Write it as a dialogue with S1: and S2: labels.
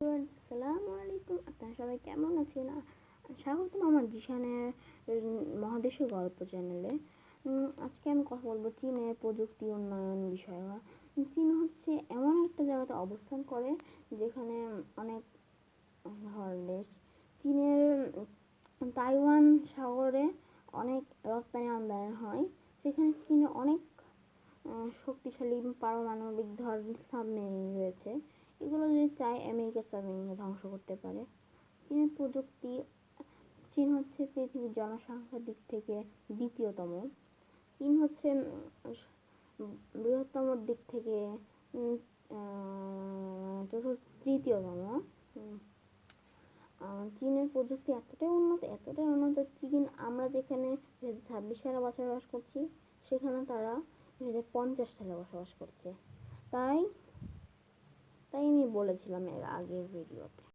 S1: আসসালামু আলাইকুম, আপনারা সবাই কেমন আছেন? স্বাগতম আমার জিশানের মহাদেশীয় গল্প চ্যানেলে। আজকে আমি কথা বলবো চীনের প্রযুক্তি উন্নয়ন বিষয়ে। চীন হচ্ছে এমন একটা জায়গাতে অবস্থান করে যেখানে অনেক দেশ। চীনের তাইওয়ান সাগরে অনেক রপ্তানি আমদানি হয়। সেখানে চীনে অনেক শক্তিশালী পারমাণবিক সাবমেরিন রয়েছে। এগুলো যদি চায় আমেরিকার সাবমেরিনকে ধ্বংস করতে পারে। চীনের প্রযুক্তি, চীন হচ্ছে পৃথিবীর জনসংখ্যার দিক থেকে দ্বিতীয়তম। চীন হচ্ছে বৃহত্তম দিক থেকে তৃতীয়তম। চীনের প্রযুক্তি এতটাই উন্নত চীন, আমরা যেখানে 2026 সালে বসবাস করছি সেখানে তারা 2050 সালে বসবাস করছে। তাই আমি বলেছিলাম এর আগের ভিডিওতে।